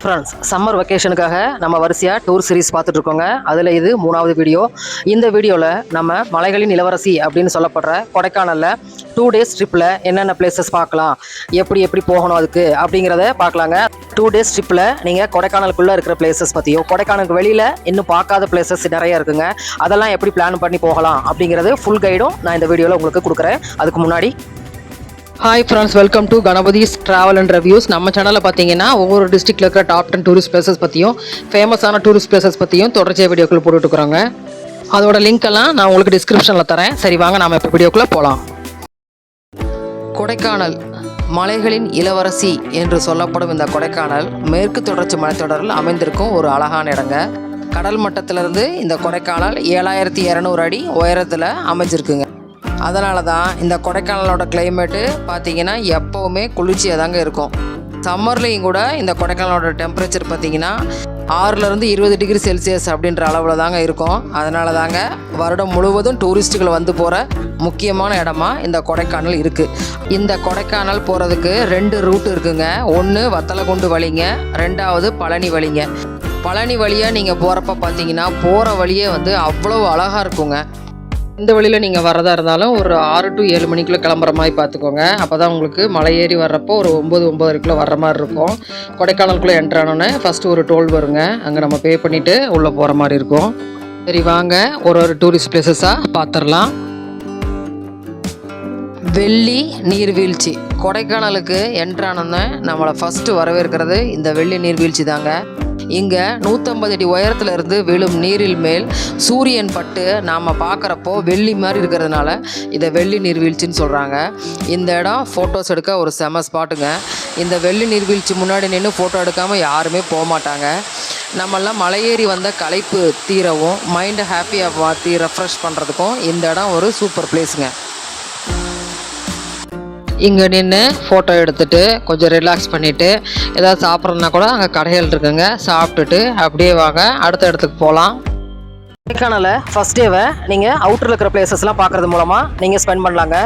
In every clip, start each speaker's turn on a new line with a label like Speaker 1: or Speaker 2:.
Speaker 1: Friends, summer வெக்கேஷனுக்காக நம்ம வரிசையாக tour series பார்த்துட்டு இருக்கோங்க. அதில் இது 3வது வீடியோ. இந்த வீடியோவில் நம்ம மலைகளின் இளவரசி அப்படின்னு சொல்லப்படுற கொடைக்கானலில் 2 டேஸ் ட்ரிப்பில் என்னென்ன பிளேசஸ் பார்க்கலாம், எப்படி போகணும் அதுக்கு அப்படிங்கிறத பார்க்கலாங்க. 2 டேஸ் ட்ரிப்பில் நீங்கள் கொடைக்கானலுக்குள்ளே இருக்கிற பிளேசஸ் பற்றியும், கொடைக்கானலுக்கு வெளியில் இன்னும் பார்க்காத பிளேசஸ் நிறைய இருக்குங்க. அதெல்லாம் எப்படி பிளான் பண்ணி போகலாம் அப்படிங்கிறது ஃபுல் கைடும் நான் இந்த வீடியோவில் உங்களுக்கு கொடுக்குறேன். அதுக்கு முன்னாடி hi friends, welcome to Ganapathy's travel and reviews. நம்ம சேனலில் பார்த்தீங்கன்னா ஒவ்வொரு டிஸ்ட்ரிக்டில் இருக்கிற டாப் 10 டூரிஸ்ட் பிளேசஸ் பற்றியும், ஃபேமஸான டூரிஸ்ட் பிளேசஸ் பற்றியும் தொடர்ச்சியாக வீடியோக்குள்ளே போட்டுட்டுருக்குறாங்க. அதோட லிங்க் எல்லாம் நான் உங்களுக்கு டிஸ்கிரிப்ஷனில் தரேன். சரி வாங்க நாம் இப்போ வீடியோக்குள்ளே போகலாம். கொடைக்கானல் மலைகளின் இளவரசி என்று சொல்லப்படும் இந்த கொடைக்கானல் மேற்கு தொடர்ச்சி மலைத்தொடரில் அமைந்திருக்கும் ஒரு அழகான இடங்க. கடல் மட்டத்திலிருந்து இந்த கொடைக்கானல் 7200 அடி உயரத்தில் அமைஞ்சிருக்குங்க. அதனால தான் இந்த கொடைக்கானலோட கிளைமேட்டு பார்த்திங்கன்னா எப்போவுமே குளிர்ச்சியாக தாங்க இருக்கும். சம்மர்லேயும் கூட இந்த கொடைக்கானலோட டெம்பரேச்சர் பார்த்திங்கன்னா 6லேருந்து 20 டிகிரி செல்சியஸ் அப்படின்ற அளவில் தாங்க இருக்கும். அதனால தாங்க வருடம் முழுவதும் டூரிஸ்ட்டுகள் வந்து போகிற முக்கியமான இடமா இந்த கொடைக்கானல் இருக்குது. இந்த கொடைக்கானல் போகிறதுக்கு 2 ரூட் இருக்குங்க. ஒன்று வத்தலகுண்டு வழிங்க, 2வது பழனி வழிங்க. பழனி வழியாக நீங்கள் போகிறப்ப பார்த்தீங்கன்னா போகிற வழியே வந்து அவ்வளோ அழகாக இருக்குங்க. இந்த வழியில் நீங்கள் வரதா இருந்தாலும் ஒரு 6 to 7 மணிக்குள்ளே கிளம்புற மாதிரி பார்த்துக்கோங்க. அப்போ தான் உங்களுக்கு மலை ஏறி வர்றப்போ ஒரு 9-9:30 வர்ற மாதிரி இருக்கும். கொடைக்கானலுக்குள்ளே என்ட்ரு ஆனோன்னே ஃபஸ்ட்டு ஒரு டோல் வருங்க. அங்கே நம்ம பே பண்ணிவிட்டு உள்ளே போகிற மாதிரி இருக்கும். சரி வாங்க ஒரு டூரிஸ்ட் பிளேசஸாக பார்த்துடலாம். வெள்ளி நீர்வீழ்ச்சி. கொடைக்கானலுக்கு என்ட்ரு ஆனோன்னே நம்மளை ஃபஸ்ட்டு வரவேற்கிறது இந்த வெள்ளி நீர்வீழ்ச்சி தாங்க. இங்கே 150 அடி உயரத்தில் இருந்து விழும் நீரில் மேல் சூரியன் பட்டு நாம் பார்க்குறப்போ வெள்ளி மாதிரி இருக்கிறதுனால இதை வெள்ளி நீர்வீழ்ச்சின்னு சொல்கிறாங்க. இந்த இடம் ஃபோட்டோஸ் எடுக்க ஒரு செம ஸ்பாட்டுங்க. இந்த வெள்ளி நீர்வீழ்ச்சி முன்னாடி நின்று ஃபோட்டோ எடுக்காமல் யாருமே போக மாட்டாங்க. நம்மெல்லாம் மலையேறி வந்த களைப்பு தீரவும், மைண்டை ஹாப்பியாக மாற்றி ரெஃப்ரெஷ் பண்ணுறதுக்கும் இந்த இடம் ஒரு சூப்பர் பிளேஸுங்க. இங்கே நின்று ஃபோட்டோ எடுத்துகிட்டு கொஞ்சம் ரிலாக்ஸ் பண்ணிவிட்டு ஏதாவது சாப்பிட்றதுனா கூட அங்கே கடைகள் இருக்குங்க. சாப்பிட்டுட்டு அப்படியே வாங்க அடுத்த இடத்துக்கு போகலாம். கொடைக்கானலை ஃபஸ்ட் டேவை நீங்கள் அவுட்டரில் இருக்கிற பிளேசஸ்லாம் பார்க்குறது மூலமாக நீங்கள் ஸ்பெண்ட் பண்ணலாங்க.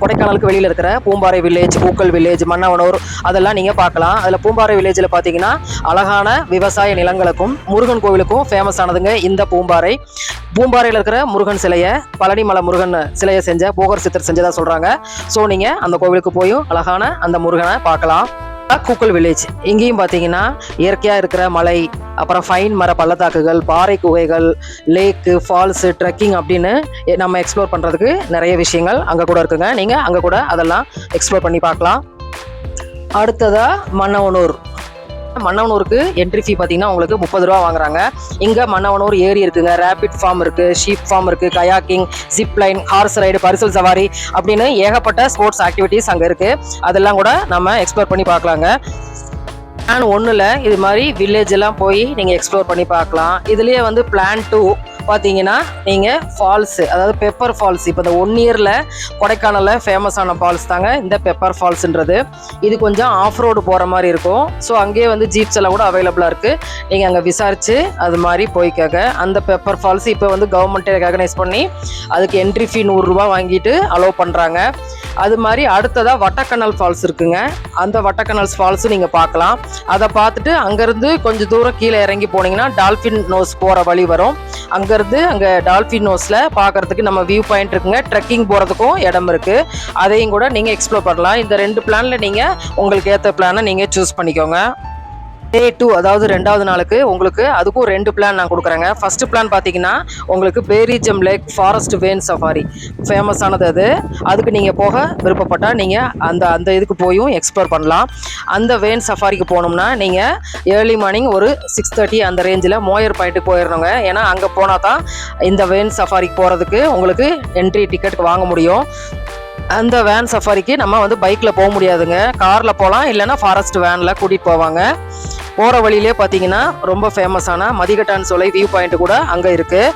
Speaker 1: கொடைக்கானலுக்கு வெளியில் இருக்கிற பூம்பாறை வில்லேஜ், பூக்கல் வில்லேஜ், மன்னவனூர் அதெல்லாம் நீங்கள் பார்க்கலாம். அதில் பூம்பாறை வில்லேஜில் பார்த்தீங்கன்னா அழகான விவசாய நிலங்களுக்கும் முருகன் கோவிலுக்கும் ஃபேமஸ் ஆனதுங்க இந்த பூம்பாறை. பூம்பாறையில் இருக்கிற முருகன் சிலையை, பழனிமலை முருகன் சிலையை செஞ்ச போகர் சித்தர் செஞ்சதாக சொல்கிறாங்க. ஸோ நீங்கள் அந்த கோவிலுக்கு போயும் அழகான அந்த முருகனை பார்க்கலாம். கூக்கல் வில்லேஜ், இங்கேயும் பார்த்தீங்கன்னா இயற்கையாக இருக்கிற மலை, அப்புறம் ஃபைன் மர பள்ளத்தாக்குகள், பாறை குகைகள், லேக்கு, ஃபால்ஸு, ட்ரெக்கிங் அப்படின்னு நம்ம எக்ஸ்ப்ளோர் பண்ணுறதுக்கு நிறைய விஷயங்கள் அங்கே கூட இருக்குங்க. நீங்கள் அங்கே கூட அதெல்லாம் எக்ஸ்ப்ளோர் பண்ணி பார்க்கலாம். அடுத்ததாக மன்னவனூருக்கு என்ட்ரி ஃபீ பார்த்தீங்கன்னா உங்களுக்கு 30 ரூபா வாங்குறாங்க. இங்கே மன்னவனூர் ஏரி இருக்குங்க, ரேபிட் ஃபார்ம் இருக்குது, ஷீப் ஃபார்ம் இருக்குது, kayaking, zip line, horse ride, பரிசல் சவாரி அப்படின்னு ஏகப்பட்ட ஸ்போர்ட்ஸ் ஆக்டிவிட்டீஸ் அங்கே இருக்குது. அதெல்லாம் கூட நம்ம எக்ஸ்ப்ளோர் பண்ணி பார்க்கலாங்க. பிளான் 1ல் இது மாதிரி வில்லேஜ் எல்லாம் போய் நீங்கள் எக்ஸ்ப்ளோர் பண்ணி பார்க்கலாம். இதுலேயே வந்து பிளான் 2 பார்த்தீங்கன்னா நீங்கள் ஃபால்ஸு, அதாவது பெப்பர் ஃபால்ஸ். இப்போ இந்த 1 இயரில் கொடைக்கானலில் ஃபேமஸான ஃபால்ஸ் தாங்க இந்த பெப்பர் ஃபால்ஸுன்றது. இது கொஞ்சம் ஆஃப் ரோடு போகிற மாதிரி இருக்கும். ஸோ அங்கேயே வந்து ஜீப்ஸ் எல்லாம் கூட அவைலபிளாக இருக்குது. நீங்கள் அங்கே விசாரித்து அது மாதிரி போய்க்காக அந்த பெப்பர் ஃபால்ஸ் இப்போ வந்து கவர்மெண்ட்டே ரெகனைஸ் பண்ணி அதுக்கு என்ட்ரி ஃபீ 100 ரூபா வாங்கிட்டு அலோவ் பண்ணுறாங்க. அது மாதிரி அடுத்ததாக வட்டக்கனல் ஃபால்ஸ் இருக்குங்க. அந்த வட்டக்கனல்ஸ் ஃபால்ஸும் நீங்கள் பார்க்கலாம். அதை பார்த்துட்டு அங்கேருந்து கொஞ்சம் தூரம் கீழே இறங்கி போனீங்கன்னா டால்ஃபின் நோஸ் போகிற வழி வரும். அங்கேருந்து அங்கே டால்ஃபின் நோஸில் பார்க்குறதுக்கு நம்ம வியூ பாயிண்ட் இருக்குங்க. ட்ரெக்கிங் போகிறதுக்கும் இடம் இருக்குது. அதையும் கூட நீங்கள் எக்ஸ்ப்ளோர் பண்ணலாம். இந்த 2 பிளானில் நீங்கள் உங்களுக்கு ஏற்ற பிளானை நீங்கள் சூஸ் பண்ணிக்கோங்க. டே 2, அதாவது 2வது நாளுக்கு உங்களுக்கு அதுக்கும் 2 பிளான் நான் கொடுக்குறேங்க. ஃபஸ்ட்டு பிளான் பார்த்தீங்கன்னா உங்களுக்கு Berijam lake forest van safari ஃபேமஸானது. அதுக்கு நீங்கள் போக விருப்பப்பட்டால் நீங்கள் அந்த இதுக்கு போயும் எக்ஸ்ப்ளோர் பண்ணலாம். அந்த வேன் சஃபாரிக்கு போகணும்னா நீங்கள் ஏர்லி மார்னிங் ஒரு 6:30 அந்த ரேஞ்சில் மோயர் பாயிண்ட்டுக்கு போயிடணுங்க. ஏன்னா அங்கே போனால் தான் இந்த வேன் சஃபாரிக்கு போகிறதுக்கு உங்களுக்கு என்ட்ரி டிக்கெட் வாங்க முடியும். அந்த வேன் சஃபாரிக்கு நம்ம வந்து பைக்கில் போக முடியாதுங்க, காரில் போகலாம், இல்லைன்னா ஃபாரஸ்ட் வேனில் கூட்டிகிட்டு போவாங்க. போகிற வழியிலே பார்த்தீங்கன்னா ரொம்ப ஃபேமஸான மதிகட்டான் சோலை வியூ பாயிண்ட் கூட அங்கே இருக்குது.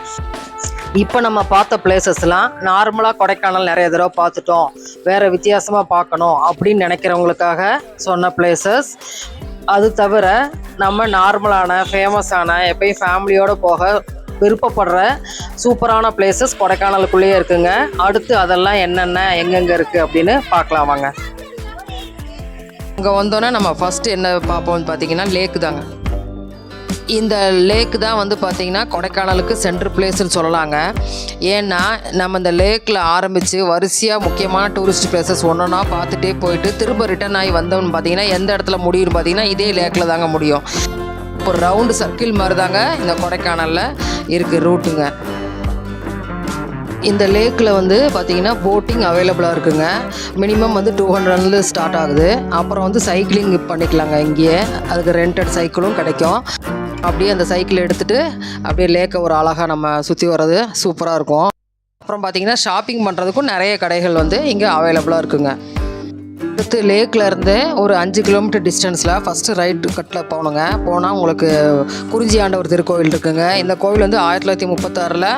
Speaker 1: இப்போ நம்ம பார்த்த பிளேசஸ்லாம் நார்மலாக கொடைக்கானல் நிறைய தடவை பார்த்துட்டோம், வேறு வித்தியாசமாக பார்க்கணும் அப்படின்னு நினைக்கிறவங்களுக்காக சொன்ன பிளேசஸ். அது தவிர நம்ம நார்மலான ஃபேமஸான எப்பயும் ஃபேமிலியோடு போக விருப்பப்படுற சூப்பரான பிளேசஸ் கொடைக்கானலுக்குள்ளேயே இருக்குங்க. அடுத்து அதெல்லாம் என்னென்ன எங்கெங்கே இருக்குது அப்படின்னு பார்க்கலாம் வாங்க. இங்கே வந்தோன்னே நம்ம ஃபஸ்ட்டு என்ன பார்ப்போம்னு பார்த்தீங்கன்னா லேக்கு தாங்க. இந்த லேக் தான் வந்து பார்த்திங்கன்னா கொடைக்கானலுக்கு சென்ட்ரு பிளேஸ்ன்னு சொல்லலாங்க. ஏன்னா நம்ம இந்த லேக்கில் ஆரம்பித்து வரிசையாக முக்கியமான டூரிஸ்ட் பிளேசஸ் ஒன்றா பார்த்துட்டே போயிட்டு திரும்ப ரிட்டர்ன் ஆகி வந்தோம்னு பார்த்திங்கன்னா எந்த இடத்துல முடியும்னு பார்த்திங்கன்னா இதே லேக்கில் தாங்க முடியும். ஒரு ரவுண்டு சர்க்கிள் மாதிரி தாங்க இந்த கொடைக்கானலில் இருக்குது ரூட்டுங்க. இந்த லேக்கில் வந்து பார்த்திங்கன்னா போட்டிங் அவைலபிளாக இருக்குங்க. மினிமம் வந்து 200 ஸ்டார்ட் ஆகுது. அப்புறம் வந்து சைக்கிளிங் பண்ணிக்கலாங்க. இங்கேயே அதுக்கு ரெண்டட் சைக்கிளும் கிடைக்கும். அப்படியே அந்த சைக்கிள் எடுத்துகிட்டு அப்படியே லேக்கை ஒரு அழகாக நம்ம சுற்றி வர்றது சூப்பராக இருக்கும். அப்புறம் பார்த்திங்கன்னா ஷாப்பிங் பண்ணுறதுக்கும் நிறைய கடைகள் வந்து இங்கே அவைலபிளாக இருக்குங்க. அடுத்து லேக்கில் இருந்து ஒரு 5 கிலோமீட்டர் டிஸ்டன்ஸில் ஃபஸ்ட்டு ரைட் கட்டில் போகணுங்க. போனால் உங்களுக்கு குறிஞ்சி ஆண்டவர் திருக்கோவில் இருக்குங்க. இந்த கோவில் வந்து 1936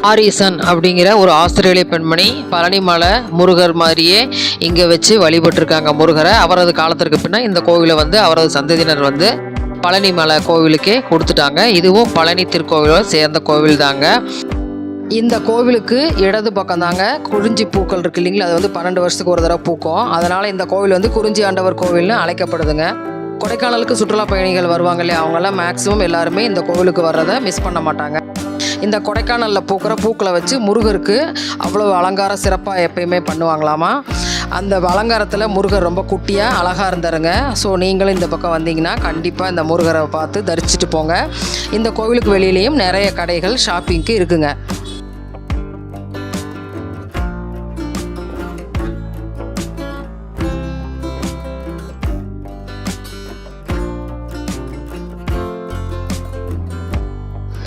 Speaker 1: ஆரிசன் அப்படிங்கிற ஒரு ஆஸ்திரேலிய பெண்மணி பழனிமலை முருகர் மாதிரியே இங்கே வச்சு வழிபட்டிருக்காங்க முருகரை. அவரது காலத்திற்கு பின்னால் இந்த கோவிலை வந்து அவரது சந்ததியினர் வந்து பழனிமலை கோவிலுக்கே கொடுத்துட்டாங்க. இதுவும் பழனி திருக்கோவிலோட சேர்ந்த கோவில் தாங்க. இந்த கோவிலுக்கு இடது பக்கம் தாங்க குறிஞ்சி பூக்கள் இருக்குது இல்லைங்களா, அது வந்து 12 வருஷத்துக்கு ஒரு தடவை பூக்கும். அதனால் இந்த கோவில் வந்து குறிஞ்சி ஆண்டவர் கோவில்னு அழைக்கப்படுதுங்க. கொடைக்கானலுக்கு சுற்றுலா பயணிகள் வருவாங்க இல்லையா, அவங்கெல்லாம் மேக்ஸிமம் எல்லாருமே இந்த கோவிலுக்கு வர்றதை மிஸ் பண்ண மாட்டாங்க. இந்த கொடைக்கானலில் பூக்கிற பூக்களை வச்சு முருகருக்கு அவ்வளோ அலங்கார சிறப்பாக எப்பயுமே பண்ணுவாங்களாமா. அந்த அலங்காரத்தில் முருகர் ரொம்ப குட்டியாக அழகாக இருந்தாருங்க. ஸோ நீங்களும் இந்த பக்கம் வந்தீங்கன்னா கண்டிப்பாக இந்த முருகரை பார்த்து தரிசிட்டு போங்க. இந்த கோவிலுக்கு வெளியிலையும் நிறைய கடைகள் ஷாப்பிங்க்கு இருக்குங்க.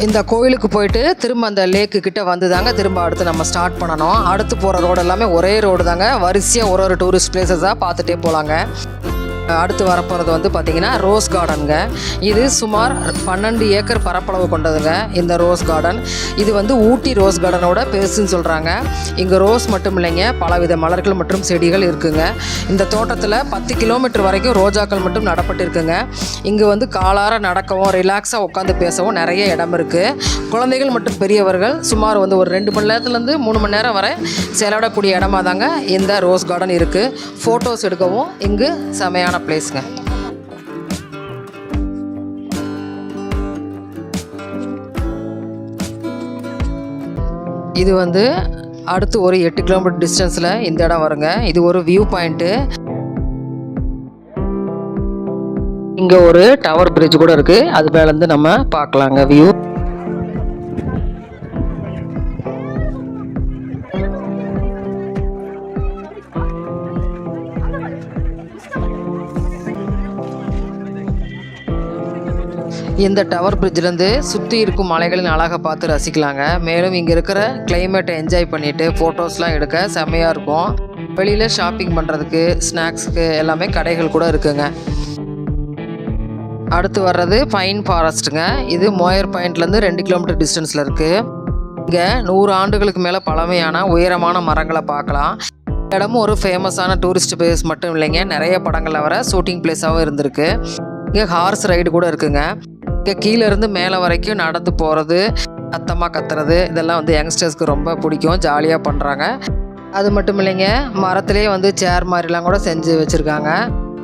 Speaker 1: இந்த கோவிலுக்கு போயிட்டு திரும்ப அந்த லேக்கு கிட்ட வந்து தாங்க திரும்ப அடுத்து நம்ம ஸ்டார்ட் பண்ணணும். அடுத்து போகிற ரோடு எல்லாமே ஒரே ரோடு தாங்க. வரிசையாக ஒரு டூரிஸ்ட் பிளேசஸாக பார்த்துட்டே போகலாங்க. அடுத்து வரப்போகிறது வந்து பார்த்திங்கன்னா ரோஸ் கார்டனுங்க. இது சுமார் 12 ஏக்கர் பரப்பளவு கொண்டதுங்க இந்த ரோஸ் கார்டன். இது வந்து ஊட்டி ரோஸ் கார்டனோட பெருசுன்னு சொல்கிறாங்க. இங்கே ரோஸ் மட்டும் இல்லைங்க, பலவித மலர்கள் மற்றும் செடிகள் இருக்குங்க. இந்த தோட்டத்தில் 10 கிலோமீட்டர் வரைக்கும் ரோஜாக்கள் மட்டும் நடப்பட்டு இருக்குங்க. இங்கே வந்து காலார நடக்கவும் ரிலாக்ஸாக உட்காந்து பேசவும் நிறைய இடம் இருக்குது. குழந்தைகள் மற்றும் பெரியவர்கள் சுமார் வந்து ஒரு 2 மணி நேரத்துலேருந்து 3 மணி நேரம் வரை செலவிடக்கூடிய இடமா தாங்க இந்த ரோஸ் கார்டன் இருக்குது. ஃபோட்டோஸ் எடுக்கவும் இங்கு செமையான பிளேஸ்ங்க. இது வந்து அடுத்து ஒரு 8 கிலோமீட்டர் டிஸ்டன்ஸில் இந்த இடம் வருங்க. இது ஒரு வியூ பாயிண்ட்டு. இங்கே ஒரு டவர் பிரிட்ஜ் கூட இருக்குது. அது மேலேருந்து நம்ம பார்க்கலாங்க வியூ. இந்த டவர் பிரிட்ஜிலேருந்து சுற்றி இருக்கும் மலைகளின் அழகை பார்த்து ரசிக்கலாங்க. மேலும் இங்கே இருக்கிற கிளைமேட்டை என்ஜாய் பண்ணிவிட்டு ஃபோட்டோஸ்லாம் எடுக்க செம்மையாக இருக்கும். வெளியில் ஷாப்பிங் பண்ணுறதுக்கு ஸ்நாக்ஸுக்கு எல்லாமே கடைகள் கூட இருக்குங்க. அடுத்து வர்றது பைன் ஃபாரஸ்ட்டுங்க. இது மோயர் பாயிண்ட்லேருந்து 2 கிலோமீட்டர் டிஸ்டன்ஸில் இருக்குது. இங்கே 100 ஆண்டுகளுக்கு மேலே பழமையான உயரமான மரங்களை பார்க்கலாம். இடமும் ஒரு ஃபேமஸான டூரிஸ்ட் பிளேஸ் மட்டும் இல்லைங்க, நிறைய படங்களில் வர ஷூட்டிங் பிளேஸாகவும் இருந்திருக்கு. இங்கே ஹார்ஸ் ரைடு கூட இருக்குங்க. இங்கே கீழேருந்து மேலே வரைக்கும் நடந்து போகிறது, சத்தமாக கத்துறது, இதெல்லாம் வந்து யங்ஸ்டர்ஸ்க்கு ரொம்ப பிடிக்கும், ஜாலியாக பண்ணுறாங்க. அது மட்டும் இல்லைங்க, மரத்துலேயே வந்து சேர் மாதிரிலாம் கூட செஞ்சு வச்சுருக்காங்க.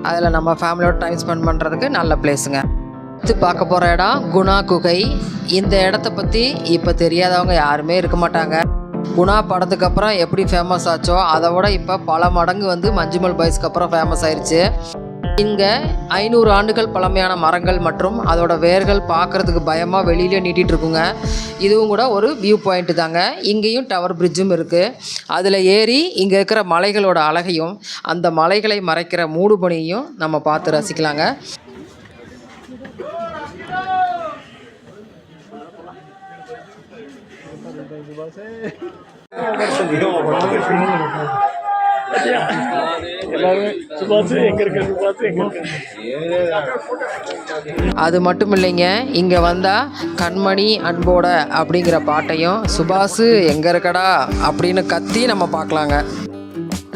Speaker 1: அதில் நம்ம ஃபேமிலியோட டைம் ஸ்பெண்ட் பண்ணுறதுக்கு நல்ல பிளேஸுங்க. அடுத்து பார்க்க போகிற இடம் குணா குகை. இந்த இடத்த பற்றி இப்போ தெரியாதவங்க யாருமே இருக்க மாட்டாங்க. குணா படத்துக்கு அப்புறம் எப்படி ஃபேமஸ் ஆச்சோ அதை விட இப்போ பல மடங்கு வந்து மஞ்சுமல் பாய்ஸ்க்கு அப்புறம் ஃபேமஸ் ஆயிடுச்சு. இங்கே 500 ஆண்டுகள் பழமையான மரங்கள் மற்றும் அதோட வேர்கள் பார்க்குறதுக்கு பயமாக வெளியிலே நீட்டிகிட்டு இருக்குங்க. இதுவும் கூட ஒரு வியூ பாயிண்ட்டு தாங்க. இங்கேயும் டவர் பிரிட்ஜும் இருக்குது. அதில் ஏறி இங்கே இருக்கிற மலைகளோட அழகையும் அந்த மலைகளை மறைக்கிற மூடுபனியையும் நம்ம பார்த்து ரசிக்கலாங்க. அது மட்டும் இல்லைங்க, இங்கே வந்தால் கண்மணி அன்போட அப்படிங்கிற பாட்டையும் சுபாஷு எங்கே இருக்கடா அப்படின்னு கத்தி நம்ம பார்க்கலாங்க.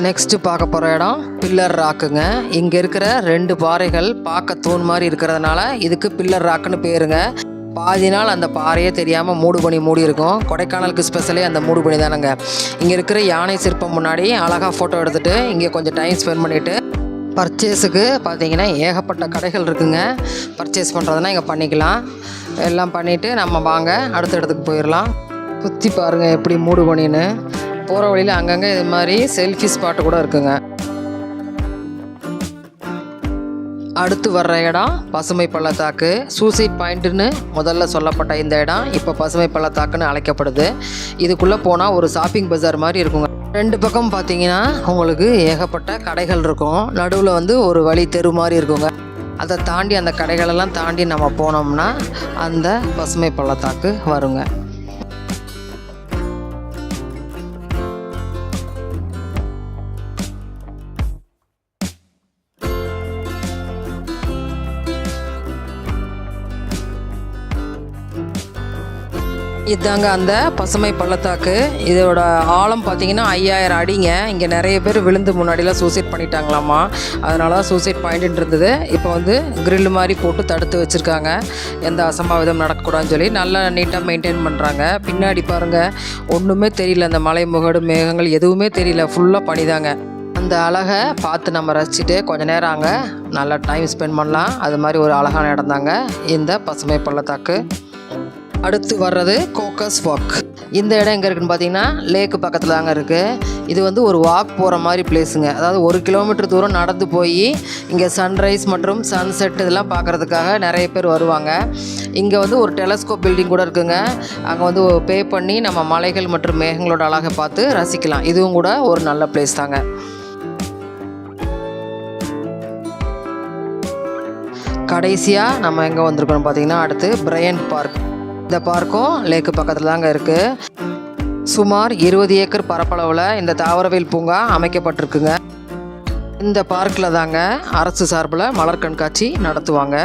Speaker 1: நெக்ஸ்ட்டு பார்க்க போகிற இடம் பில்லர் ராக்குங்க. இங்கே இருக்கிற 2 பாறைகள் பார்க்க தூண் மாதிரி இருக்கிறதுனால இதுக்கு பில்லர் ராக்குன்னு பேருங்க. பாதி நாள் அந்த பாறையே தெரியாமல் மூடுபனி மூடி இருக்கும். கொடைக்கானலுக்கு ஸ்பெஷலே அந்த மூடுபனி தானேங்க. இங்கே இருக்கிற யானை சிற்பம் முன்னாடி அழகாக ஃபோட்டோ எடுத்துகிட்டு இங்கே கொஞ்சம் டைம் ஸ்பெண்ட் பண்ணிவிட்டு பர்ச்சேஸுக்கு பார்த்தீங்கன்னா ஏகப்பட்ட கடைகள் இருக்குங்க. பர்ச்சேஸ் பண்ணுறதுனா இங்கே பண்ணிக்கலாம். எல்லாம் பண்ணிவிட்டு நம்ம வாங்க அடுத்த இடத்துக்கு போயிடலாம். சுற்றி பாருங்கள் எப்படி மூடு பண்ணின்னு. போகிற வழியில் அங்கங்கே இது மாதிரி செல்ஃபி ஸ்பாட்டு கூட இருக்குங்க. அடுத்து வர்ற இடம் பசுமை பள்ளத்தாக்கு. சூசைட் பாயிண்ட்டுன்னு முதல்ல சொல்லப்பட்ட இந்த இடம் இப்போ பசுமை பள்ளத்தாக்குன்னு அழைக்கப்படுது. இதுக்குள்ளே போனால் ஒரு ஷாப்பிங் பஜார் மாதிரி இருக்குங்க. 2 பக்கம் பார்த்தீங்கன்னா உங்களுக்கு ஏகப்பட்ட கடைகள் இருக்கும். நடுவில் வந்து ஒரு வழி தெரு மாதிரி இருக்குங்க. அதை தாண்டி அந்த கடைகளெல்லாம் தாண்டி நம்ம போனோம்னா அந்த பசுமை பள்ளத்தாக்கு வருங்க. இதாங்க அந்த பசுமை பள்ளத்தாக்கு. இதோட ஆழம் பார்த்தீங்கன்னா 5000 அடிங்க. இங்கே நிறைய பேர் விழுந்து முன்னாடிலாம் சூசைட் பண்ணிட்டாங்களாமா. அதனால தான் சூசைட் பாயிண்ட்டுன்னு இருந்தது. இப்போ வந்து கிரில் மாதிரி போட்டு தடுத்து வச்சுருக்காங்க. எந்த அசம்பாவிதம் நடக்கக்கூடாதுன்னு சொல்லி நல்லா நீட்டாக மெயின்டைன் பண்ணுறாங்க. பின்னாடி பாருங்கள் ஒன்றுமே தெரியல. அந்த மலை முகடு மேகங்கள் எதுவுமே தெரியல. ஃபுல்லாக பனிதாங்க. அந்த அழகை பார்த்து நம்ம ரசிச்சுட்டு கொஞ்ச நேரம் அங்கே நல்லா டைம் ஸ்பெண்ட் பண்ணலாம். அது மாதிரி ஒரு அழகான இடம் தாங்க இந்த பசுமை பள்ளத்தாக்கு. அடுத்து வர்றது கோக்கஸ் வாக். இந்த இடம் எங்கே இருக்குதுன்னு பார்த்தீங்கன்னா லேக்கு பக்கத்தில் தாங்க இருக்குது. இது வந்து ஒரு வாக் போகிற மாதிரி பிளேஸுங்க. அதாவது 1 கிலோமீட்டர் தூரம் நடந்து போய் இங்கே சன்ரைஸ் மற்றும் சன்செட் இதெல்லாம் பார்க்குறதுக்காக நிறைய பேர் வருவாங்க. இங்கே வந்து ஒரு டெலஸ்கோப் பில்டிங் கூட இருக்குங்க. அங்கே வந்து பே பண்ணி நம்ம மலைகள் மற்றும் மேகங்களோட அழகை பார்த்து ரசிக்கலாம். இதுவும் கூட ஒரு நல்ல பிளேஸ் தாங்க. கடைசியாக நம்ம எங்கே வந்திருக்கோம்னு பார்த்தீங்கன்னா அடுத்து பிரையண்ட் பார்க். இந்த பார்க்கும் லேக்கு பக்கத்தில் தாங்க இருக்குது. சுமார் 20 ஏக்கர் பரப்பளவில் இந்த தாவரவியல் பூங்கா அமைக்கப்பட்டிருக்குங்க. இந்த பார்க்கில் தாங்க அரசு சார்பில் மலர் கண்காட்சி நடத்துவாங்க.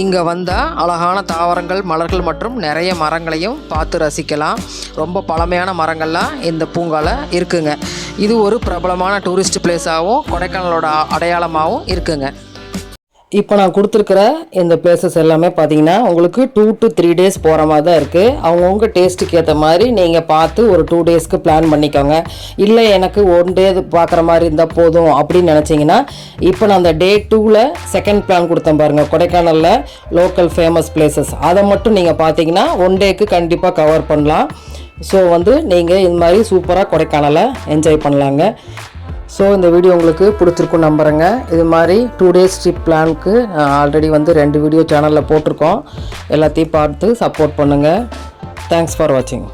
Speaker 1: இங்கே வந்தால் அழகான தாவரங்கள், மலர்கள் மற்றும் நிறைய மரங்களையும் பார்த்து ரசிக்கலாம். ரொம்ப பழமையான மரங்கள்லாம் இந்த பூங்காவில் இருக்குங்க. இது ஒரு பிரபலமான டூரிஸ்ட் பிளேஸாகவும் கொடைக்கானலோட அடையாளமாகவும் இருக்குங்க. இப்போ நான் கொடுத்துருக்கிற இந்த பிளேசஸ் எல்லாமே பார்த்தீங்கன்னா உங்களுக்கு 2 to 3 days போகிற மாதிரி தான் இருக்குது. அவங்கவுங்க டேஸ்ட்டுக்கு ஏற்ற மாதிரி நீங்கள் பார்த்து ஒரு 2 daysக்கு பிளான் பண்ணிக்கோங்க. இல்லை எனக்கு 1 day பார்க்குற மாதிரி இருந்தால் போதும் அப்படின்னு நினச்சிங்கன்னா இப்போ நான் அந்த Day 2ல் செகண்ட் பிளான் கொடுத்தேன் பாருங்கள். கொடைக்கானலில் லோக்கல் ஃபேமஸ் பிளேசஸ் அதை மட்டும் நீங்கள் பார்த்தீங்கன்னா 1 dayக்கு கண்டிப்பாக கவர் பண்ணலாம். ஸோ வந்து நீங்கள் இது மாதிரி சூப்பராக கொடைக்கானலை என்ஜாய் பண்ணலாங்க. ஸோ இந்த வீடியோ உங்களுக்கு பிடிச்சிருக்குன்னு நம்புகிறேங்க. இது மாதிரி 2 days ட்ரிப் பிளானுக்கு ஆல்ரெடி வந்து 2 வீடியோ சேனலில் போட்டிருக்கோம். எல்லாத்தையும் பார்த்து சப்போர்ட் பண்ணுங்கள். தேங்க்ஸ் ஃபார் வாட்சிங்.